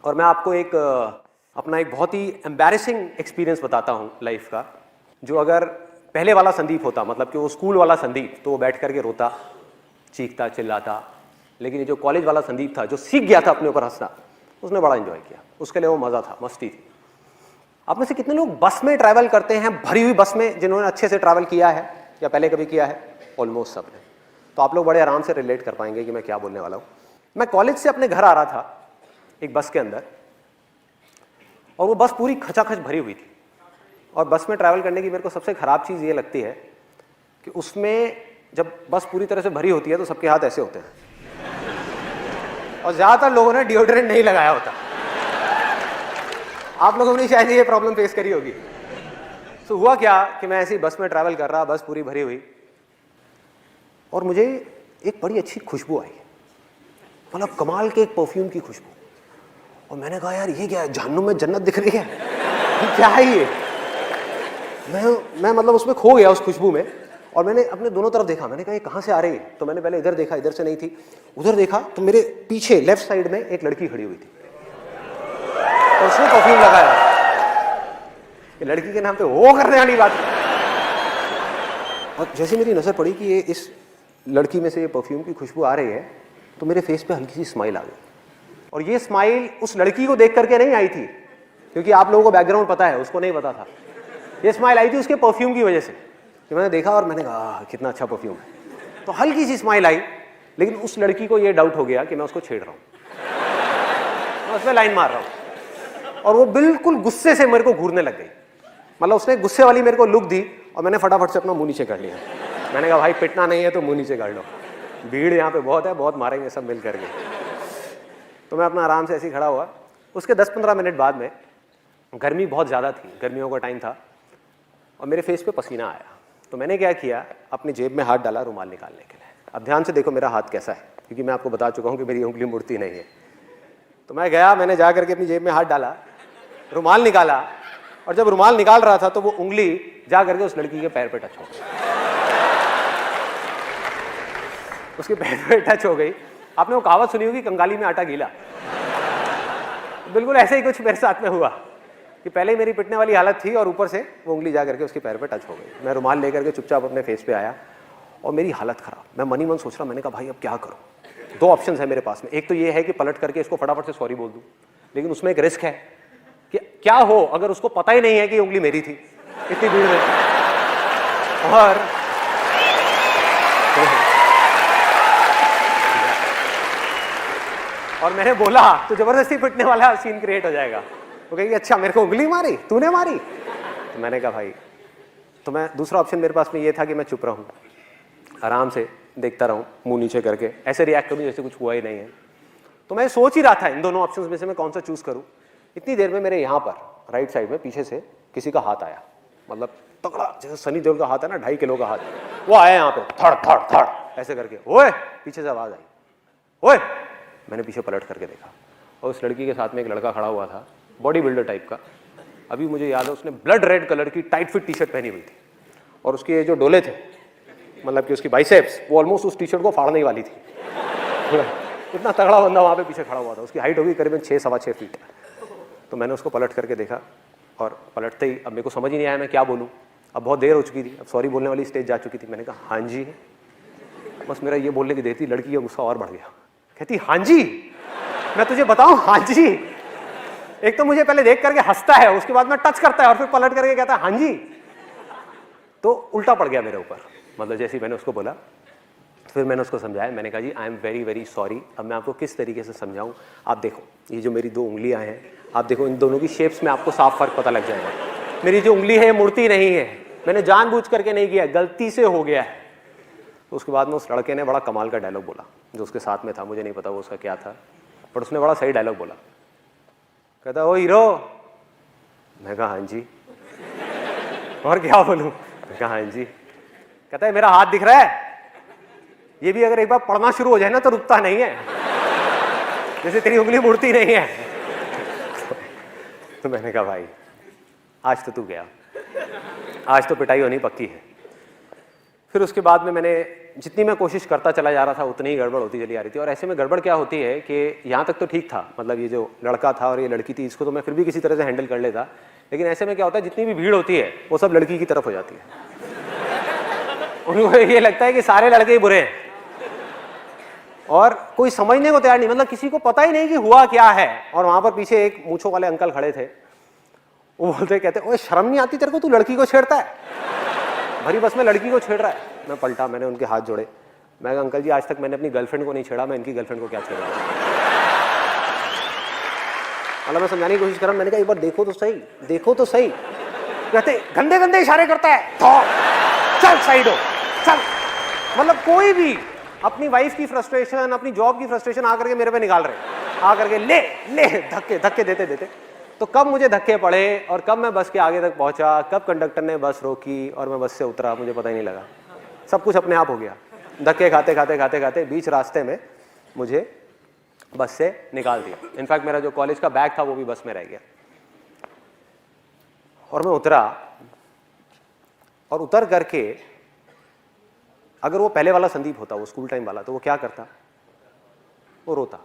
और मैं आपको एक अपना एक बहुत ही एम्बैरेसिंग एक्सपीरियंस बताता हूँ लाइफ का, जो अगर पहले वाला संदीप होता, मतलब कि वो स्कूल वाला संदीप, तो वो बैठ करके रोता, चीखता, चिल्लाता। लेकिन ये जो कॉलेज वाला संदीप था, जो सीख गया था अपने ऊपर हंसना, उसने बड़ा एंजॉय किया। उसके लिए वो मज़ा था, मस्ती थी। आप में से कितने लोग बस में ट्रैवल करते हैं, भरी हुई बस में, जिन्होंने अच्छे से ट्रैवल किया है या पहले कभी किया है? ऑलमोस्ट सब ने। तो आप लोग बड़े आराम से रिलेट कर पाएंगे कि मैं क्या बोलने वाला हूँ। मैं कॉलेज से अपने घर आ रहा था एक बस के अंदर, और वो बस पूरी खचाखच भरी हुई थी। और बस में ट्रैवल करने की मेरे को सबसे ख़राब चीज़ ये लगती है कि उसमें जब बस पूरी तरह से भरी होती है तो सबके हाथ ऐसे होते हैं, और ज़्यादातर लोगों ने डिओड्रेंट नहीं लगाया होता। आप लोगों ने शायद ये प्रॉब्लम फेस करी होगी। तो हुआ क्या कि मैं ऐसी बस में ट्रैवल कर रहा, बस पूरी भरी हुई, और मुझे एक बड़ी अच्छी खुशबू आई, मतलब कमाल के एक परफ्यूम की खुशबू। और मैंने कहा यार ये क्या है, जहन्नुम में जन्नत दिख रही है, ये क्या है ये? मैं मतलब उसमें खो गया, उस खुशबू में। और मैंने अपने दोनों तरफ देखा, मैंने कहा ये कहाँ से आ रही है? तो मैंने पहले इधर देखा, इधर से नहीं थी। उधर देखा तो मेरे पीछे लेफ्ट साइड में एक लड़की खड़ी हुई थी, और उसने परफ्यूम लगाया। ये लड़की के नाम पे वो करने वाली बात। और जैसे मेरी नजर पड़ी कि ये इस लड़की में से ये परफ्यूम की खुशबू आ रही है, तो मेरे फेस पे हल्की सी स्माइल आ गई। और ये स्माइल उस लड़की को देख करके नहीं आई थी, क्योंकि आप लोगों को बैकग्राउंड पता है, उसको नहीं पता था। ये स्माइल आई थी उसके परफ्यूम की वजह से। तो मैंने देखा और मैंने कहा कितना अच्छा परफ्यूम है। तो हल्की सी स्माइल आई, लेकिन उस लड़की को ये डाउट हो गया कि मैं उसको छेड़ रहा हूँ, मैं उस पर लाइन मार रहा हूँ। और वो बिल्कुल गुस्से से मेरे को घूरने लग गई। मतलब उसने गुस्से वाली मेरे को लुक दी, और मैंने फटाफट से अपना मुंह नीचे कर लिया। मैंने कहा भाई पिटना नहीं है तो मुंह नीचे कर लो, भीड़ यहाँ पे बहुत है, बहुत मारेंगे सब मिल करके। तो मैं अपना आराम से ऐसे ही खड़ा हुआ। उसके 10-15 मिनट बाद में, गर्मी बहुत ज़्यादा थी, गर्मियों का टाइम था, और मेरे फेस पे पसीना आया। तो मैंने क्या किया, अपनी जेब में हाथ डाला रुमाल निकालने के लिए। अब ध्यान से देखो मेरा हाथ कैसा है, क्योंकि मैं आपको बता चुका हूँ कि मेरी उंगली मुड़ती नहीं है। तो मैं गया, मैंने जा करके अपनी जेब में हाथ डाला, रुमाल निकाला, और जब रुमाल निकाल रहा था तो वो उंगली जा करके उस लड़की के पैर पे टच हो गई। उसके पैर पे टच हो गई। आपने वो कहावत सुनी होगी, कंगाली में आटा गीला। बिल्कुल ऐसे ही कुछ मेरे साथ में हुआ कि पहले ही मेरी पिटने वाली हालत थी, और ऊपर से वो उंगली जा करके उसके पैर पे टच हो गई। मैं रुमाल लेकर के चुपचाप अपने फेस पे आया, और मेरी हालत खराब। मैं मन ही मन सोच रहा, मैंने कहा भाई अब क्या करूँ? दो ऑप्शन है मेरे पास में। एक तो ये है कि पलट करके इसको फटाफट से सॉरी बोल दूँ, लेकिन उसमें एक रिस्क है कि क्या हो अगर उसको पता ही नहीं है कि उंगली मेरी थी इतनी भीड़ में। और मैंने बोला तो जबरदस्ती पिटने वाला सीन क्रिएट हो जाएगा। वो कहेगी अच्छा मेरे को उंगली मारी, तूने मारी? तो मैंने कहा भाई, तो मैं दूसरा ऑप्शन मेरे पास में ये था कि मैं चुप रहूं, आराम से देखता रहूं, मुंह नीचे करके ऐसे रिएक्ट करूं जैसे कुछ हुआ ही नहीं है। तो मैं सोच ही रहा था इन दोनों ऑप्शंस में से मैं कौन सा चूज करूं। इतनी देर में मेरे यहाँ पर राइट साइड में पीछे से किसी का हाथ आया, मतलब तगड़ा, जैसे सनी देओल का हाथ है ना, 2.5 किलो का हाथ, वो आया यहाँ पे, थड़ थड़ थड़ ऐसे करके। ओए, पीछे से आवाज आई, ओए। मैंने पीछे पलट करके देखा, और उस लड़की के साथ में एक लड़का खड़ा हुआ था, बॉडी बिल्डर टाइप का। अभी मुझे याद है उसने ब्लड रेड कलर की टाइट फिट टी शर्ट पहनी हुई थी, और उसके जो डोले थे, मतलब कि उसकी बाइसेप्स, वो ऑलमोस्ट उस टी शर्ट को फाड़ने वाली थी। इतना तगड़ा बंदा वहाँ पे पीछे खड़ा हुआ था। उसकी हाइट होगी करीबन 6-6.25 फीट। तो मैंने उसको पलट करके देखा, और पलटते ही अब मेरे को समझ ही नहीं आया मैं क्या बोलूँ। अब बहुत देर हो चुकी थी, अब सॉरी बोलने वाली स्टेज जा चुकी थी। मैंने कहा हाँ जी। बस मेरा ये बोलने की देर थी, लड़की का गुस्सा और बढ़ गया। कहती हाँ जी, मैं तुझे बताऊं हाँ जी। एक तो मुझे पहले देख करके हंसता है, उसके बाद में टच करता है, और फिर पलट करके कहता है हाँ जी। तो उल्टा पड़ गया मेरे ऊपर। मतलब जैसे ही मैंने उसको बोला, फिर मैंने उसको समझाया। मैंने कहा जी I am very very sorry. अब मैं आपको किस तरीके से समझाऊं, आप देखो ये जो मेरी 2 उंगलियां हैं, आप देखो इन दोनों की शेप्स में आपको साफ फर्क पता लग जाएगा। मेरी जो उंगली है ये मुड़ती नहीं है, मैंने जानबूझ करके नहीं किया, गलती से हो गया है। तो उसके बाद में उस लड़के ने बड़ा कमाल का डायलॉग बोला, जो उसके साथ में था, मुझे नहीं पता वो उसका क्या था, बट उसने बड़ा सही डायलॉग बोला। कहता ओ हीरो। मैं कहा हाँ जी। और क्या बोलूं? मैं कहा हाँ जी। कहता है मेरा हाथ दिख रहा है, ये भी अगर एक बार पढ़ना शुरू हो जाए ना तो रुकता नहीं है, जैसे तेरी उंगली मुड़ती नहीं है। तो मैंने कहा भाई आज तो तू गया, आज तो पिटाई होनी पक्की है। फिर उसके बाद में मैंने जितनी मैं कोशिश करता चला जा रहा था उतनी ही गड़बड़ होती चली आ रही थी। और ऐसे में गड़बड़ क्या होती है कि यहाँ तक तो ठीक था, मतलब ये जो लड़का था और ये लड़की थी, इसको तो मैं फिर भी किसी तरह से हैंडल कर लेता, लेकिन ऐसे में क्या होता है, जितनी भी भीड़ होती है वो सब लड़की की तरफ हो जाती है। उनको ये लगता है कि सारे लड़के ही बुरे हैं और कोई समझने को तैयार नहीं, मतलब किसी को पता ही नहीं कि हुआ क्या है। और वहां पर पीछे एक मूंछों वाले अंकल खड़े थे, वो बोलते कहते, ओए शर्म नहीं आती तेरे को, तू लड़की को छेड़ता है, भरी बस में लड़की को छेड़ रहा है। मैं पलटा, मैंने उनके हाथ जोड़े, मैं कहा अंकल जी आज तक मैंने अपनी गर्लफ्रेंड को नहीं छेड़ा, मैं इनकी गर्लफ्रेंड को क्या छेड़ा। मतलब मैं समझाने की कोशिश कर रहा हूं, मैंने कहा एक बार देखो तो सही, देखो तो सही। कहते गंदे गंदे इशारे करता है, चल साइड हो चल। मतलब कोई भी अपनी वाइफ की फ्रस्ट्रेशन, अपनी जॉब की फ्रस्ट्रेशन आकर के मेरे पे निकाल रहे, आकर के ले ले धक्के धक्के देते देते। तो कब मुझे धक्के पड़े और कब मैं बस के आगे तक पहुंचा, कब कंडक्टर ने बस रोकी और मैं बस से उतरा, मुझे पता ही नहीं लगा। सब कुछ अपने आप हो गया, धक्के खाते खाते खाते खाते बीच रास्ते में मुझे बस से निकाल दिया। इनफैक्ट मेरा जो कॉलेज का बैग था वो भी बस में रह गया। और मैं उतरा, और उतर करके अगर वो पहले वाला संदीप होता, वो स्कूल टाइम वाला, तो वो क्या करता, वो रोता,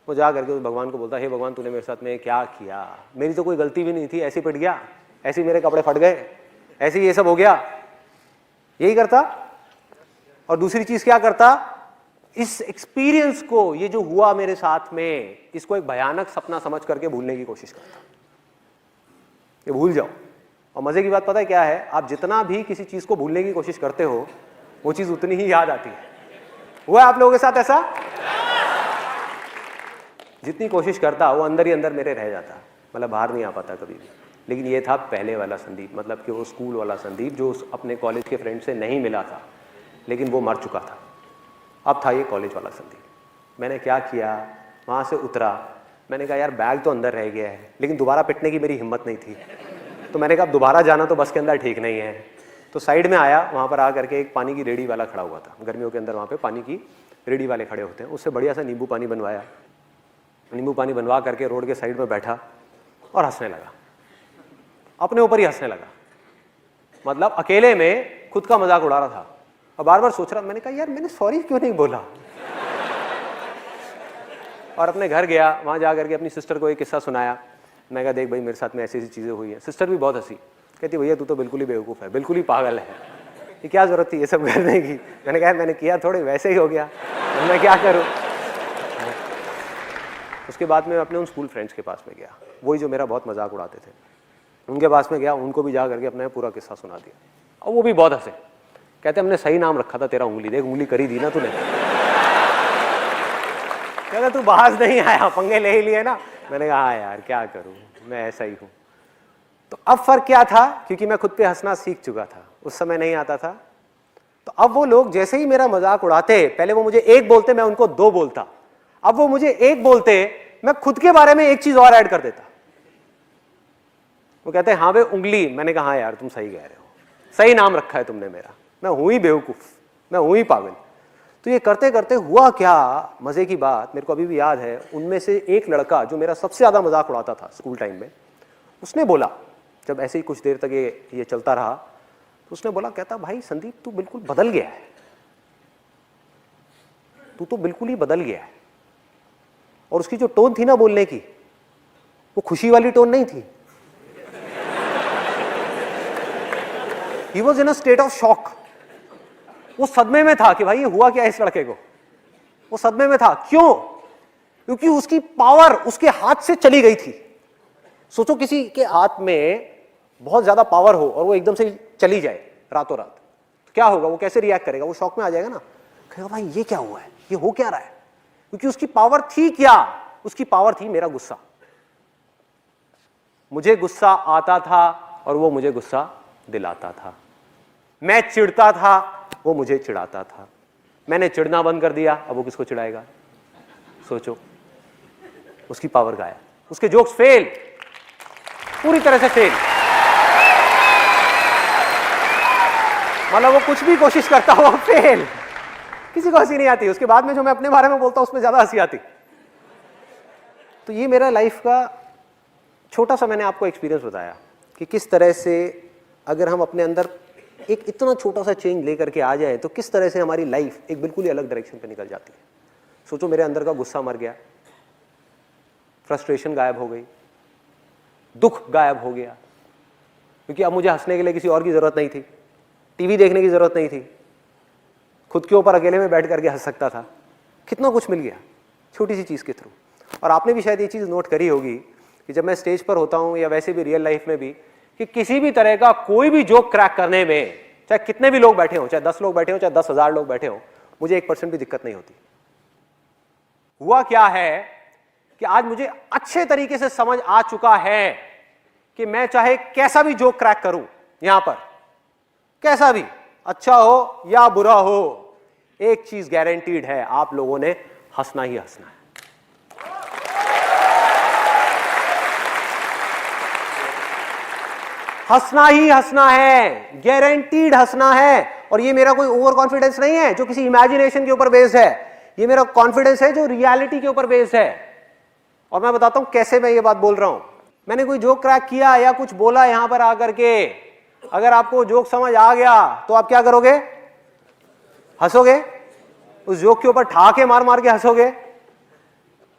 वो जा करके भगवान को बोलता, हे भगवान तूने मेरे साथ में क्या किया, मेरी तो कोई गलती भी नहीं थी, ऐसे पिट गया, ऐसे मेरे कपड़े फट गए, ऐसे ये सब हो गया, यही करता। और दूसरी चीज क्या करता, इस एक्सपीरियंस को, ये जो हुआ मेरे साथ में, इसको एक भयानक सपना समझ करके भूलने की कोशिश करता, ये भूल जाओ। और मजे की बात पता है क्या है, आप जितना भी किसी चीज को भूलने की कोशिश करते हो वो चीज उतनी ही याद आती है। हुआ आप लोगों के साथ ऐसा? जितनी कोशिश करता वो अंदर ही अंदर मेरे रह जाता, मतलब बाहर नहीं आ पाता कभी भी। लेकिन ये था पहले वाला संदीप, मतलब कि वो स्कूल वाला संदीप जो अपने कॉलेज के फ्रेंड से नहीं मिला था, लेकिन वो मर चुका था। अब था ये कॉलेज वाला संदीप। मैंने क्या किया, वहाँ से उतरा, मैंने कहा यार बैग तो अंदर रह गया है, लेकिन दोबारा पिटने की मेरी हिम्मत नहीं थी। तो मैंने कहा दोबारा जाना तो बस के अंदर ठीक नहीं है। तो साइड में आया, वहाँ पर आ करके एक पानी की रेडी वाला खड़ा हुआ था, गर्मियों के अंदर वहाँ पे पानी की रेडी वाले खड़े होते हैं, उससे बढ़िया सा नींबू पानी बनवाया, नींबू पानी बनवा करके रोड के साइड में बैठा और हंसने लगा, अपने ऊपर ही हंसने लगा, मतलब अकेले में खुद का मजाक उड़ा रहा था। और बार बार सोच रहा, मैंने कहा यार मैंने सॉरी क्यों नहीं बोला। और अपने घर गया, वहाँ जा करके अपनी सिस्टर को एक किस्सा सुनाया। मैं कहा देख भाई मेरे साथ में ऐसी ऐसी चीज़ें हुई हैं। सिस्टर भी बहुत हंसी, कहती भैया तू तो बिल्कुल ही बेवकूफ़ है, बिल्कुल ही पागल है, ये क्या ज़रूरत थी ये सब करने की। मैंने कहा मैंने किया थोड़े, वैसे ही हो गया, मैं क्या करूँ। उसके बाद मैं अपने उन स्कूल फ्रेंड्स के पास में गया, वही जो मेरा बहुत मजाक उड़ाते थे, उनके पास में गया, उनको भी जा करके अपना पूरा किस्सा सुना दिया। और वो भी बहुत हंसे, कहते हमने सही नाम रखा था तेरा, उंगली देख उंगली करी दी ना तूने। कहते तू बाज नहीं आया, पंगे ले ही लिए ना। मैंने कहा हाँ यार क्या करूं, मैं ऐसा ही हूं। तो अब फर्क क्या था, क्योंकि मैं खुद पे हंसना सीख चुका था, उस समय नहीं आता था। तो अब वो लोग जैसे ही मेरा मजाक उड़ाते, पहले वो मुझे एक बोलते मैं उनको दो बोलता, अब वो मुझे एक बोलते मैं खुद के बारे में एक चीज और ऐड कर देता। वो कहते हैं हाँ भाई उंगली, मैंने कहा हाँ यार तुम सही कह रहे हो, सही नाम रखा है तुमने मेरा, मैं हूं ही बेवकूफ, मैं हूं ही पागल। तो ये करते करते हुआ क्या, मजे की बात मेरे को अभी भी याद है, उनमें से एक लड़का जो मेरा सबसे ज्यादा मजाक उड़ाता था स्कूल टाइम में, उसने बोला, जब ऐसे ही कुछ देर तक ये चलता रहा, तो उसने बोला, कहता भाई संदीप तू बिल्कुल बदल गया है, तू तो बिल्कुल ही बदल गया है। और उसकी जो टोन थी ना बोलने की, वो खुशी वाली टोन नहीं थी। He was in a state of shock. वो सदमे में था कि भाई ये हुआ क्या इस लड़के को, वो सदमे में था। क्यों? क्योंकि उसकी पावर उसके हाथ से चली गई थी। सोचो किसी के हाथ में बहुत ज्यादा पावर हो और वो एकदम से चली जाए रातों रात, तो क्या होगा, वो कैसे रिएक्ट करेगा, वो शॉक में आ जाएगा ना, कहेगा भाई ये क्या हुआ है, ये हो क्या रहा है। क्योंकि उसकी पावर थी क्या, उसकी पावर थी मेरा गुस्सा। मुझे गुस्सा आता था और वो मुझे गुस्सा दिलाता था। मैं चिढ़ता था, वो मुझे चिढ़ाता था। मैंने चिढ़ना बंद कर दिया, अब वो किसको चिढ़ाएगा। सोचो, उसकी पावर गायब, उसके जोक्स फेल, पूरी तरह से फेल। मतलब वो कुछ भी कोशिश करता हो फेल, किसी को हंसी नहीं आती। उसके बाद में जो मैं अपने बारे में बोलता हूं उसमें ज्यादा हंसी आती। तो ये मेरा लाइफ का छोटा सा मैंने आपको एक्सपीरियंस बताया कि किस तरह से अगर हम अपने अंदर एक इतना छोटा सा चेंज लेकर के आ जाए तो किस तरह से हमारी लाइफ एक बिल्कुल ही अलग डायरेक्शन पे निकल जाती है। सोचो मेरे अंदर का गुस्सा मर गया, फ्रस्ट्रेशन गायब हो गई, दुख गायब हो गया, क्योंकि अब मुझे हंसने के लिए किसी और की जरूरत नहीं थी, टीवी देखने की जरूरत नहीं थी, खुद के ऊपर अकेले में बैठ करके हंस सकता था। कितना कुछ मिल गया छोटी सी चीज के थ्रू। और आपने भी शायद ये चीज नोट करी होगी कि जब मैं स्टेज पर होता हूं या वैसे भी रियल लाइफ में भी, कि किसी भी तरह का कोई भी जोक क्रैक करने में, चाहे कितने भी लोग बैठे हो, चाहे 10 लोग बैठे हो, चाहे 10,000 लोग बैठे हो, मुझे 1% भी दिक्कत नहीं होती। हुआ क्या है कि आज मुझे अच्छे तरीके से समझ आ चुका है कि मैं चाहे कैसा भी जोक क्रैक करूं यहां पर, कैसा भी, अच्छा हो या बुरा हो, एक चीज गारंटीड है, आप लोगों ने हंसना ही हंसना है। हंसना ही हंसना है, गारंटीड हंसना है। और ये मेरा कोई ओवर कॉन्फिडेंस नहीं है जो किसी इमेजिनेशन के ऊपर बेस्ड है, ये मेरा कॉन्फिडेंस है जो रियलिटी के ऊपर बेस्ड है। और मैं बताता हूं कैसे मैं ये बात बोल रहा हूं। मैंने कोई जोक क्रैक किया या कुछ बोला यहां पर आकर के, अगर आपको जोक समझ आ गया तो आप क्या करोगे? हंसोगे, उस जोक के ऊपर ठहाके मार मार के हंसोगे,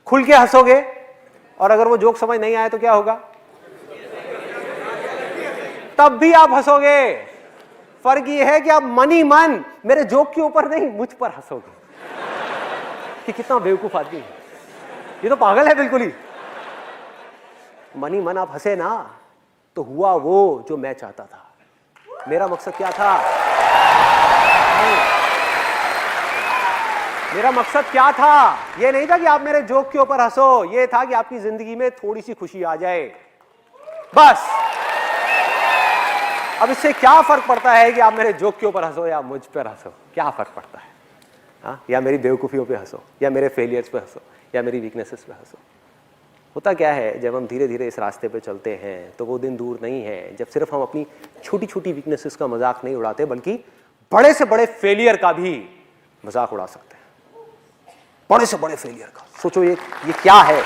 खुल के हंसोगे। और अगर वो जोक समझ नहीं आया तो क्या होगा? तब भी आप हंसोगे। फर्क ये है कि आप मन ही मन मेरे जोक के ऊपर नहीं, मुझ पर हंसोगे। कि कितना बेवकूफ आदमी है, ये तो पागल है बिल्कुल ही। मन ही मन आप हंसे ना तो हुआ वो जो मैं चाहता था। मेरा मकसद क्या था? मेरा मकसद क्या था? ये नहीं था कि आप मेरे जोक के ऊपर हंसो, ये था कि आपकी जिंदगी में थोड़ी सी खुशी आ जाए, बस। अब इससे क्या फर्क पड़ता है कि आप मेरे जोक के ऊपर हंसो या मुझ पर हंसो? क्या फर्क पड़ता है? हाँ, या मेरी बेवकूफियों पे हंसो, या मेरे फेलियर्स पे हंसो, या मेरी वीकनेसेस पे हंसो। होता क्या है, जब हम धीरे धीरे इस रास्ते पे चलते हैं तो वो दिन दूर नहीं है जब सिर्फ हम अपनी छोटी छोटी वीकनेसेस का मजाक नहीं उड़ाते, बल्कि बड़े से बड़े फेलियर का भी मजाक उड़ा सकते हैं। बड़े से बड़े फेलियर का सोचो, ये क्या है?